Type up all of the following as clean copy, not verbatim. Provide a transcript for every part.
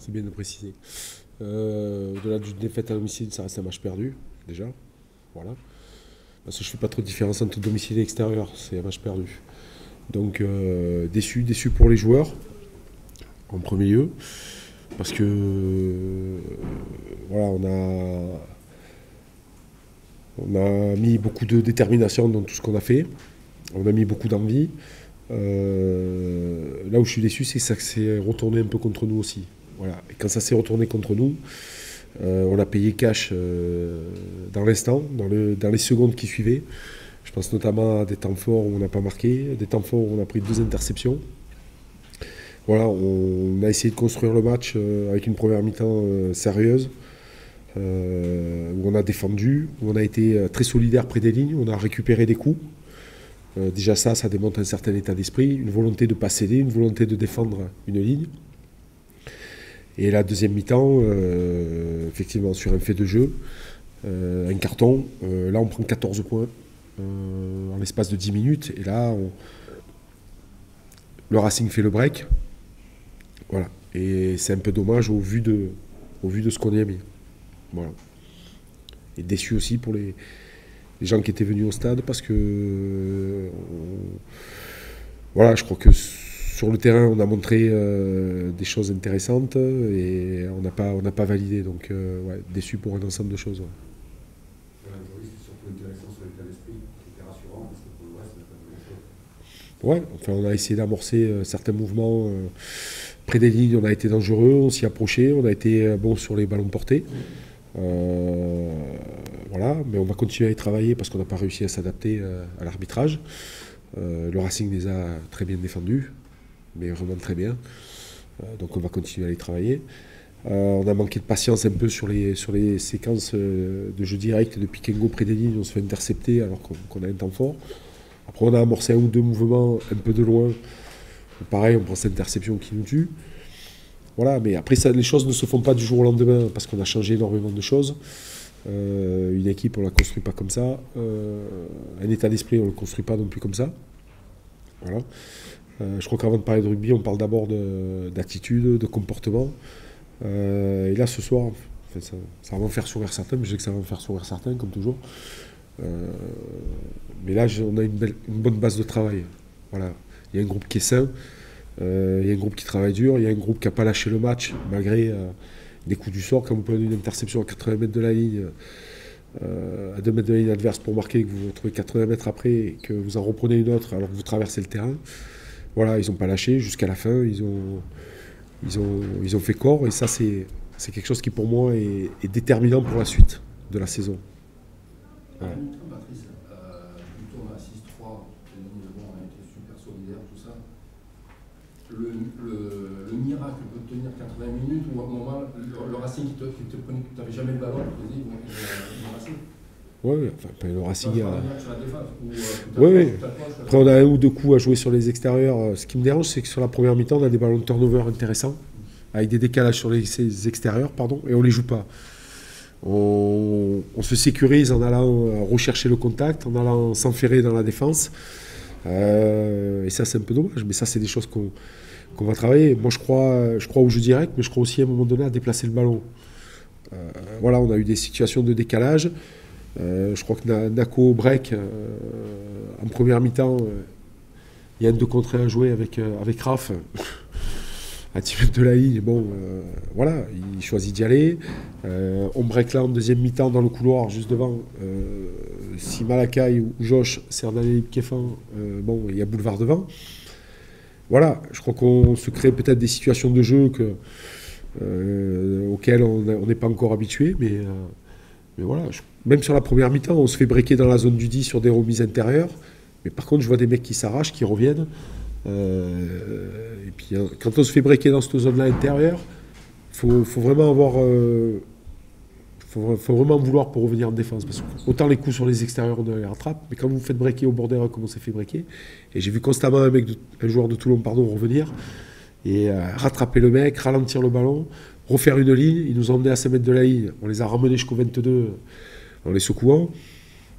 c'est bien de préciser. Au-delà d'une défaite à domicile, ça reste un match perdu, déjà. Voilà. Parce que je fais pas trop de différence entre domicile et extérieur, c'est un match perdu. Donc déçu pour les joueurs, en premier lieu. Parce que voilà, on a mis beaucoup de détermination dans tout ce qu'on a fait. On a mis beaucoup d'envie. Là où je suis déçu, c'est que ça s'est retourné un peu contre nous aussi. Voilà. Et quand ça s'est retourné contre nous, on a payé cash dans l'instant, dans les secondes qui suivaient. Je pense notamment à des temps forts où on n'a pas marqué, des temps forts où on a pris 2 interceptions. Voilà, on a essayé de construire le match avec une première mi-temps sérieuse, où on a défendu, où on a été très solidaire près des lignes, on a récupéré des coups. Déjà ça démontre un certain état d'esprit, une volonté de ne pas céder, une volonté de défendre une ligne. Et la deuxième mi-temps, effectivement, sur un fait de jeu, un carton, là on prend 14 points en l'espace de 10 minutes, et là, le Racing fait le break. Voilà. Et c'est un peu dommage au vu de ce qu'on y a mis. Voilà. Et déçu aussi pour les gens qui étaient venus au stade parce que voilà, je crois que sur le terrain on a montré des choses intéressantes et on n'a pas validé. Donc ouais, déçu pour un ensemble de choses. Ouais. C'est surtout intéressant sur l'état d'esprit, c'était rassurant parce que pour le reste, on n'a pas de grand-chose. Ouais, enfin on a essayé d'amorcer certains mouvements près des lignes, on a été dangereux, on s'y approchait, on a été bon sur les ballons portés. Voilà, mais on va continuer à y travailler parce qu'on n'a pas réussi à s'adapter à l'arbitrage. Le Racing les a très bien défendus, mais vraiment très bien. Donc on va continuer à y travailler. On a manqué de patience un peu sur les séquences de jeu direct, de pick and go près des lignes, on se fait intercepter alors qu'on a un temps fort. Après on a amorcé un ou deux mouvements un peu de loin. Pareil, on prend cette interception qui nous tue. Voilà, mais après, les choses ne se font pas du jour au lendemain parce qu'on a changé énormément de choses. Une équipe, on ne la construit pas comme ça. Un état d'esprit, on ne le construit pas non plus comme ça. Voilà. Je crois qu'avant de parler de rugby, on parle d'abord d'attitude, de comportement. Et là, ce soir, ça va en faire sourire certains, mais je sais que ça va en faire sourire certains, comme toujours. Mais là, on a une bonne base de travail. Voilà. Il y a un groupe qui est sain, il y a un groupe qui travaille dur, il y a un groupe qui n'a pas lâché le match malgré des coups du sort. Quand vous prenez une interception à 80 mètres de la ligne, à 2 mètres de la ligne adverse pour marquer, que vous vous retrouvez 80 mètres après et que vous en reprenez une autre alors que vous traversez le terrain, voilà, ils n'ont pas lâché jusqu'à la fin, ils ont fait corps et ça c'est quelque chose qui pour moi est déterminant pour la suite de la saison. Ouais. Patrice, du tour à 6-3, on a été super solidaire, tout ça. Le miracle peut tenir 80 minutes ou à un moment, le Racing qui te prenait, tu n'avais jamais le ballon, tu te dis, bon, le Racing. Oui, enfin, le Racing a. Sur la défense, Oui. Après, on a un ou deux coups à jouer sur les extérieurs. Ce qui me dérange, c'est que sur la première mi-temps, on a des ballons de turnover intéressants, avec des décalages sur les extérieurs, pardon, et on ne les joue pas. On se sécurise en allant rechercher le contact, en allant s'enferrer dans la défense. Et ça, c'est un peu dommage, mais ça, c'est des choses qu'on va travailler. Moi, je crois au jeu direct, mais je crois aussi à un moment donné à déplacer le ballon. Voilà, on a eu des situations de décalage. Je crois que Nako break en première mi-temps. Il y a un 2 contre 1 à jouer avec Raph à 10 mètres de la ligne. Bon, voilà, il choisit d'y aller. On break là en deuxième mi-temps dans le couloir, juste devant. Si Malakai ou Josh sert d'aller Kefan, bon, il y a boulevard devant. Voilà, je crois qu'on se crée peut-être des situations de jeu auxquelles on n'est pas encore habitué, mais voilà, même sur la première mi-temps, on se fait breaker dans la zone du 10 sur des remises intérieures. Mais par contre, je vois des mecs qui s'arrachent, qui reviennent. Et puis, quand on se fait breaker dans cette zone-là intérieure, faut vraiment avoir... faut vraiment vouloir pour revenir en défense. Parce que autant les coups sur les extérieurs, on les rattrape, mais quand vous vous faites breaker au bord des rangs, comme on s'est fait breaker, et j'ai vu constamment un joueur de Toulon revenir, et rattraper le mec, ralentir le ballon, refaire une ligne, ils nous ont emmenés à 5 mètres de la ligne, on les a ramenés jusqu'au 22 en les secouant.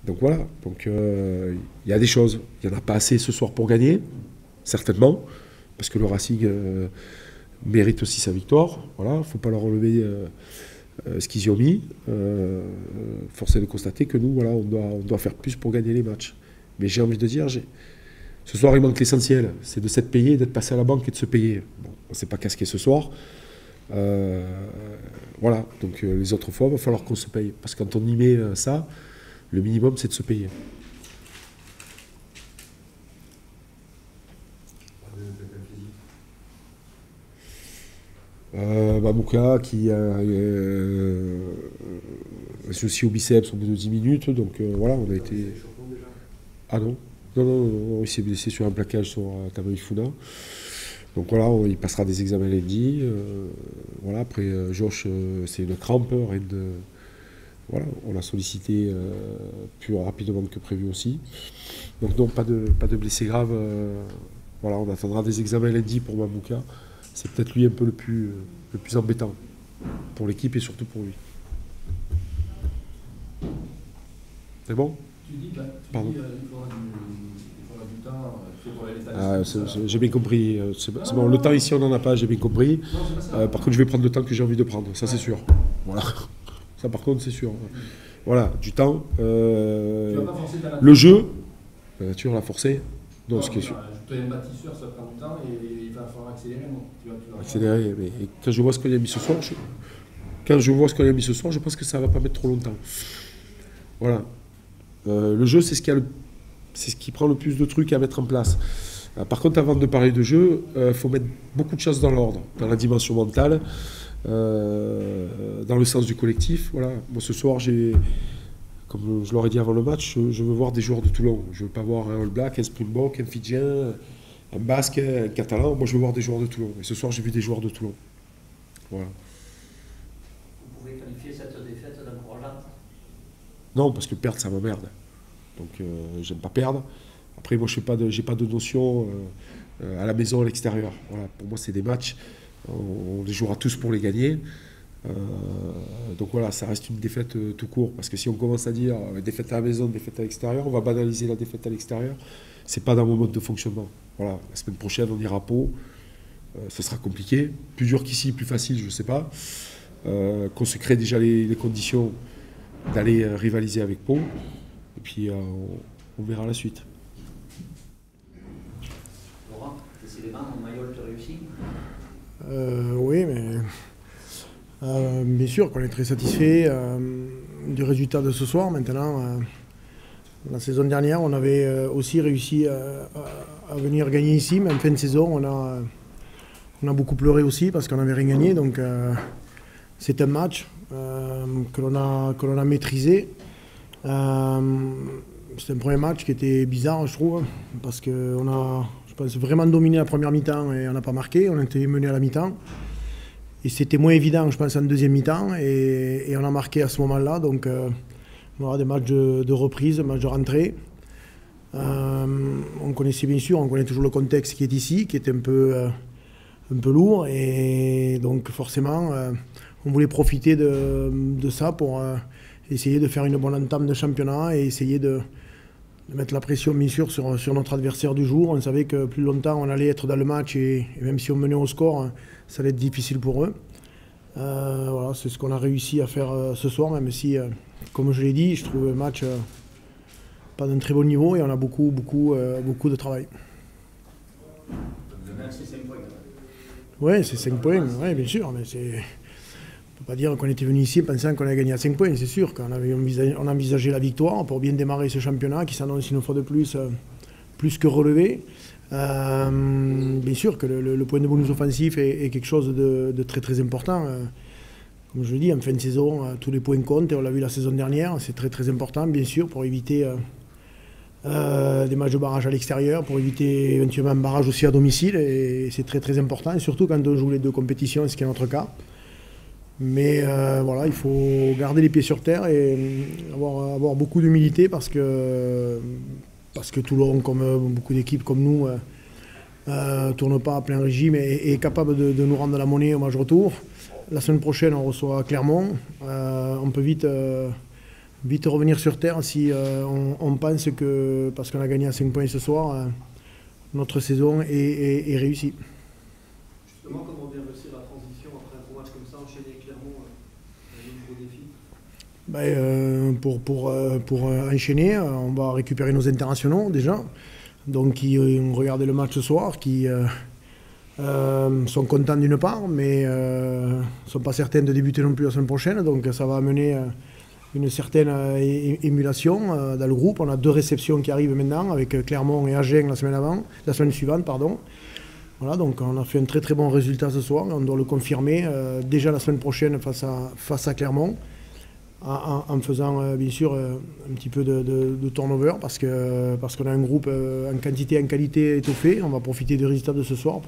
Donc voilà, il y a des choses. Il n'y en a pas assez ce soir pour gagner, certainement, parce que le Racing méritent aussi sa victoire. Voilà, il ne faut pas leur enlever ce qu'ils y ont mis. Force est de constater que nous, voilà, on doit faire plus pour gagner les matchs. Mais j'ai envie de dire, ce soir, il manque l'essentiel. C'est de s'être payé, d'être passé à la banque et de se payer. Bon, on ne s'est pas casqué ce soir. Voilà, donc les autres fois, il va falloir qu'on se paye. Parce que quand on y met ça, le minimum, c'est de se payer. Mamouka qui a un souci au biceps au bout de 10 minutes, donc voilà, on a été... Ah non, il s'est blessé sur un plaquage sur Tamarifuna. Donc voilà, il passera des examens lundi. Voilà, après Josh, c'est une crampe, rien de... Voilà, on l'a sollicité plus rapidement que prévu aussi. Donc non, pas de blessés graves. Voilà, on attendra des examens lundi pour Mamouka. C'est peut-être lui un peu le plus embêtant pour l'équipe et surtout pour lui. C'est bon? Pardon. Il faudra du temps. J'ai bien compris. C'est bon, le temps ici, on n'en a pas, j'ai bien compris. Par contre, je vais prendre le temps que j'ai envie de prendre, ça c'est sûr. Voilà. Ça par contre, c'est sûr. Voilà, du temps. Le jeu, la nature l'a forcé. Non, ce qui est sûr. Tu es un bâtisseur, ça prend du temps et il va falloir accélérer. Accélérer, mais quand je vois ce qu'on a mis ce soir, je pense que ça ne va pas mettre trop longtemps. Voilà. Le jeu, c'est ce qui prend le plus de trucs à mettre en place. Par contre, avant de parler de jeu, il faut mettre beaucoup de choses dans l'ordre, dans la dimension mentale, dans le sens du collectif. Voilà. Moi, ce soir, comme je l'aurais dit avant le match, je veux voir des joueurs de Toulon. Je ne veux pas voir un All Black, un Springbok, un Fidjien, un Basque, un Catalan. Moi, je veux voir des joueurs de Toulon. Et ce soir, j'ai vu des joueurs de Toulon. Voilà. Vous pouvez qualifier cette défaite d'encourageante? Non, parce que perdre, ça m'emmerde. Donc, j'aime pas perdre. Après, moi, j'ai pas de notion à la maison, à l'extérieur. Voilà. Pour moi, c'est des matchs. On les jouera tous pour les gagner. Donc voilà, ça reste une défaite tout court. Parce que si on commence à dire défaite à la maison, défaite à l'extérieur, on va banaliser la défaite à l'extérieur. C'est pas dans mon mode de fonctionnement. Voilà. La semaine prochaine, on ira à Pau. Ce sera compliqué. Plus dur qu'ici, plus facile, je ne sais pas. Qu'on se crée déjà les conditions d'aller rivaliser avec Pau. Et puis, on verra la suite. Laurent, décidément, mon maillot te réussit? Oui, mais bien sûr qu'on est très satisfait du résultat de ce soir. Maintenant, la saison dernière, on avait aussi réussi à venir gagner ici, mais en fin de saison, on a beaucoup pleuré aussi parce qu'on n'avait rien gagné. Donc, c'est un match que l'on a maîtrisé. C'est un premier match qui était bizarre, je trouve, parce qu'on a, je pense, vraiment dominé la première mi-temps et on n'a pas marqué. On a été mené à la mi-temps. Et c'était moins évident, je pense, en deuxième mi-temps. Et on a marqué à ce moment-là. Donc, on aura des matchs de reprise, des matchs de rentrée. On connaissait bien sûr, on connaît toujours le contexte qui est ici, qui est un peu lourd. Et donc, forcément, on voulait profiter de ça pour essayer de faire une bonne entame de championnat et essayer de mettre la pression, bien sûr, sur notre adversaire du jour. On savait que plus longtemps on allait être dans le match et même si on menait au score, ça allait être difficile pour eux. Voilà, c'est ce qu'on a réussi à faire ce soir, même si, comme je l'ai dit, je trouve le match pas d'un très bon niveau et on a beaucoup de travail. C'est 5 points. Oui, c'est 5 points, ouais, bien sûr, mais c'est... On ne peut pas dire qu'on était venu ici pensant qu'on a gagné à 5 points, c'est sûr. On envisageait la victoire pour bien démarrer ce championnat qui s'annonce une fois de plus que relevé. Bien sûr que le point de bonus offensif est quelque chose de très très important. Comme je le dis, en fin de saison, tous les points comptent et on l'a vu la saison dernière. C'est très très important, bien sûr, pour éviter des matchs de barrage à l'extérieur, pour éviter éventuellement un barrage aussi à domicile. Et c'est très très important, et surtout quand on joue les deux compétitions, ce qui est notre cas. Mais voilà, il faut garder les pieds sur terre et avoir beaucoup d'humilité parce que Toulon, comme beaucoup d'équipes comme nous, ne tourne pas à plein régime et est capable de nous rendre la monnaie au match retour. La semaine prochaine, on reçoit Clermont. On peut vite revenir sur terre si on pense que, parce qu'on a gagné à 5 points ce soir, notre saison est réussie. Justement, comme on vient de Pour enchaîner, on va récupérer nos internationaux déjà, donc qui ont regardé le match ce soir, qui sont contents d'une part, mais ne sont pas certains de débuter non plus la semaine prochaine, donc ça va amener une certaine émulation dans le groupe. On a 2 réceptions qui arrivent maintenant, avec Clermont et Agen la semaine suivante. Voilà, donc on a fait un très très bon résultat ce soir, on doit le confirmer déjà la semaine prochaine face à Clermont, en faisant bien sûr un petit peu de turnover, parce qu'on a un groupe en quantité et en qualité étoffé. On va profiter des résultats de ce soir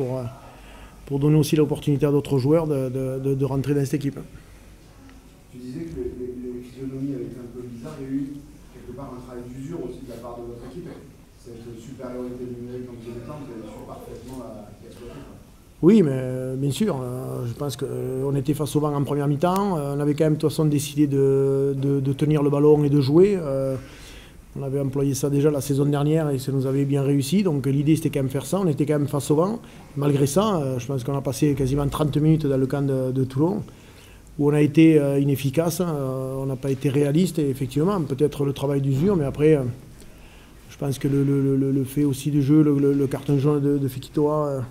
pour donner aussi l'opportunité à d'autres joueurs de rentrer dans cette équipe. Tu disais que les physionomies avaient été un peu bizarres, il y a eu quelque part un travail d'usure aussi de la part de votre équipe. Cette supériorité numérique dans le deuxième temps, vous avez su parfaitement l'exploiter. Oui, mais bien sûr, je pense qu'on était face au vent en première mi-temps. On avait quand même de toute façon décidé de tenir le ballon et de jouer. On avait employé ça déjà la saison dernière et ça nous avait bien réussi. Donc l'idée c'était quand même faire ça. On était quand même face au vent. Malgré ça, je pense qu'on a passé quasiment 30 minutes dans le camp de Toulon, où on a été inefficace, on n'a pas été réaliste. Et effectivement, peut-être le travail d'usure, mais après, je pense que le fait aussi du jeu, le carton jaune de Fekitoa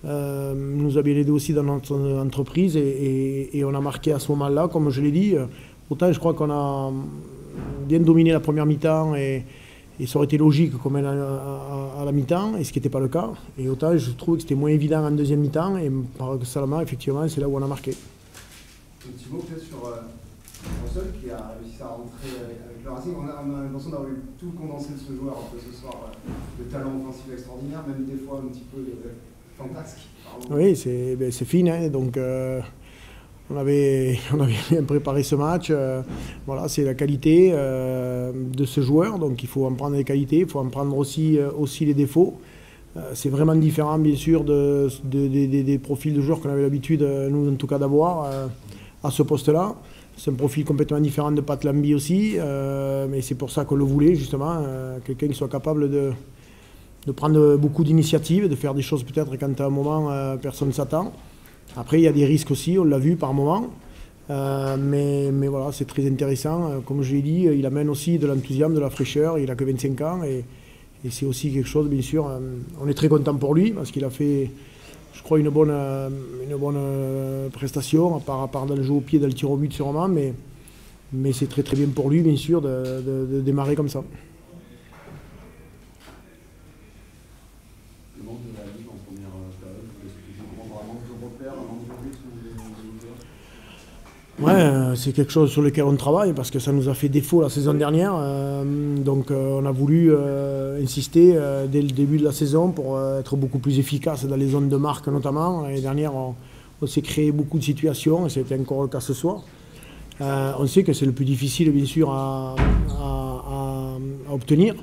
nous a bien aidé aussi dans notre entreprise et on a marqué à ce moment-là, comme je l'ai dit. Autant je crois qu'on a bien dominé la première mi-temps et ça aurait été logique comme à la mi-temps, et ce qui n'était pas le cas. Et autant je trouve que c'était moins évident en deuxième mi-temps, et paradoxalement, effectivement, c'est là où on a marqué. Un petit mot peut-être sur Russell qui a réussi à rentrer avec le Racing. On a l'impression d'avoir eu tout condensé de ce joueur un peu ce soir, de talent offensif extraordinaire, même des fois un petit peu fantasque. Oui, c'est fine, hein, donc on avait bien préparé ce match. Voilà, c'est la qualité de ce joueur, donc il faut en prendre les qualités, il faut en prendre aussi les défauts. C'est vraiment différent, bien sûr, des profils de joueurs qu'on avait l'habitude, nous en tout cas, d'avoir à ce poste-là. C'est un profil complètement différent de Pat Lambi aussi, mais c'est pour ça qu'on le voulait, justement, quelqu'un qui soit capable de prendre beaucoup d'initiatives, de faire des choses peut-être quand à un moment personne ne s'attend. Après, il y a des risques aussi, on l'a vu par moment, mais voilà, c'est très intéressant. Comme je l'ai dit, il amène aussi de l'enthousiasme, de la fraîcheur, il n'a que 25 ans et c'est aussi quelque chose, bien sûr, on est très content pour lui parce qu'il a fait, je crois, une bonne prestation, à part dans le jeu au pied, dans le tir au but sûrement, mais c'est très très bien pour lui, bien sûr, de démarrer comme ça. Le manque de la Ligue en première période, est-ce que tu comprends vraiment que je repère un manque de but sur les joueurs? Ouais, c'est quelque chose sur lequel on travaille parce que ça nous a fait défaut la saison dernière. Donc on a voulu insister dès le début de la saison pour être beaucoup plus efficace dans les zones de marque notamment. L'année dernière, on s'est créé beaucoup de situations et c'était encore le cas ce soir. On sait que c'est le plus difficile, bien sûr, à obtenir.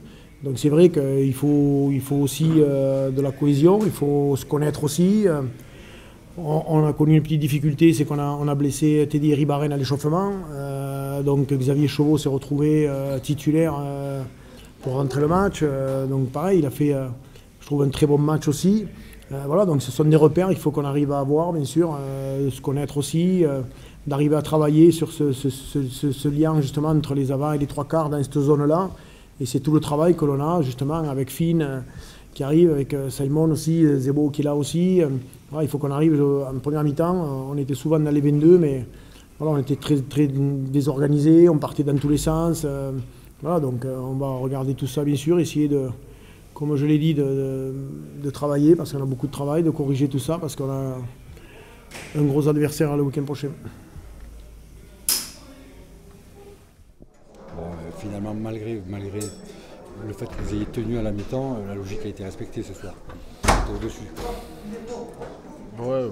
Donc c'est vrai qu'il faut aussi de la cohésion, il faut se connaître aussi. On a connu une petite difficulté, c'est qu'on a blessé Teddy Ribaren à l'échauffement. Donc Xavier Chauveau s'est retrouvé titulaire pour rentrer le match. Donc pareil, il a fait, je trouve, un très bon match aussi. Voilà, donc ce sont des repères qu'il faut qu'on arrive à avoir, bien sûr, se connaître aussi, d'arriver à travailler sur ce lien justement entre les avants et les trois quarts dans cette zone-là. Et c'est tout le travail que l'on a justement avec Finn qui arrive, avec Simon aussi, Zebo qui est là aussi. Voilà, il faut qu'on arrive en première mi-temps. On était souvent dans les 22, mais voilà, on était très, très désorganisés, on partait dans tous les sens. Voilà, donc on va regarder tout ça bien sûr, essayer de, comme je l'ai dit, de travailler, parce qu'on a beaucoup de travail, de corriger tout ça, parce qu'on a un gros adversaire le week-end prochain. Bon, finalement, malgré le fait que vous ayez tenu à la mi-temps, la logique a été respectée ce soir. C'était au-dessus. Ouais,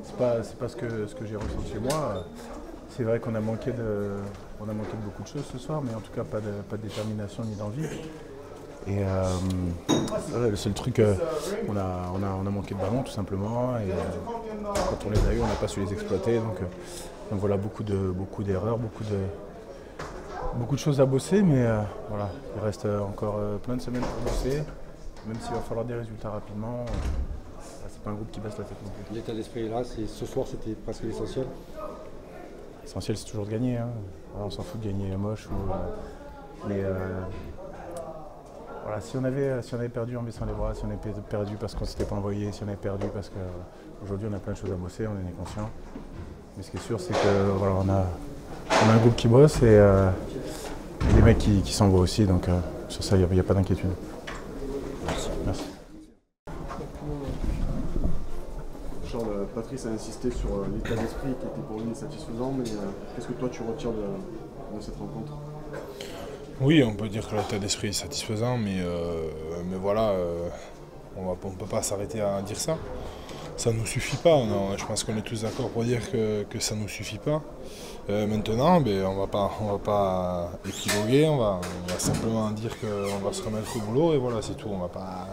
c'est pas ce que j'ai ressenti moi. C'est vrai qu'on a manqué de beaucoup de choses ce soir, mais en tout cas pas de détermination ni d'envie. Et le seul truc, on a manqué de ballon tout simplement. Et quand on les a eu, on n'a pas su les exploiter. Donc voilà, beaucoup d'erreurs, beaucoup de choses à bosser, mais voilà, il reste encore plein de semaines pour bosser. Même s'il va falloir des résultats rapidement, c'est pas un groupe qui baisse la tête non plus. L'état d'esprit est là, ce soir c'était presque l'essentiel. L'essentiel, c'est toujours de gagner. Hein. Voilà, on s'en fout de gagner moche. Mais voilà, si on avait perdu en baissant les bras, si on avait perdu parce qu'on ne s'était pas envoyé, si on avait perdu parce qu'aujourd'hui on a plein de choses à bosser, on en est conscient. Mais ce qui est sûr, c'est que voilà, on a un groupe qui bosse et des mecs qui s'envoient aussi. Donc sur ça, il n'y a pas d'inquiétude. Merci. Charles, Patrice a insisté sur l'état d'esprit qui était pour lui satisfaisant, mais qu'est-ce que toi tu retires de cette rencontre? Oui, on peut dire que l'état d'esprit est satisfaisant, mais voilà, on ne peut pas s'arrêter à dire ça. Ça ne nous suffit pas. Je pense qu'on est tous d'accord pour dire que ça ne nous suffit pas. Maintenant, on va pas épiloguer, on va simplement dire qu'on va se remettre au boulot et voilà, c'est tout. On ne va pas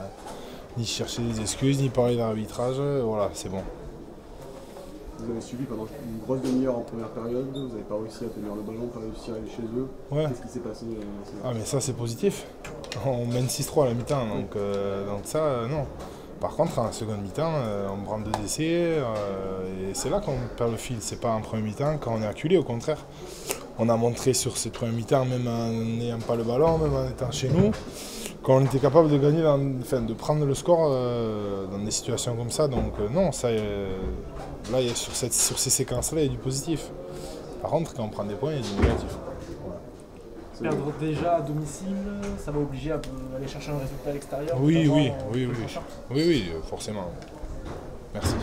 ni chercher des excuses, ni parler d'arbitrage, voilà, c'est bon. Vous avez suivi pendant une grosse demi-heure en première période, vous n'avez pas réussi à tenir le ballon, pas réussi à aller chez eux. Ouais. Qu'est-ce qui s'est passé Ah mais ça c'est positif. On mène 6-3 à la mi-temps, donc ça non. Par contre en seconde mi-temps, on prend 2 essais et c'est là qu'on perd le fil. C'est pas en première mi-temps quand on est acculé, au contraire. On a montré sur cette première mi-temps, même en n'ayant pas le ballon, même en étant chez nous, qu'on était capable de gagner, de prendre le score dans des situations comme ça. Donc non, ça, là, sur ces séquences-là, il y a du positif. Par contre, quand on prend des points, il y a du négatif. Voilà. Perdre déjà à domicile, ça va obliger à aller chercher un résultat à l'extérieur? Oui, forcément. Merci.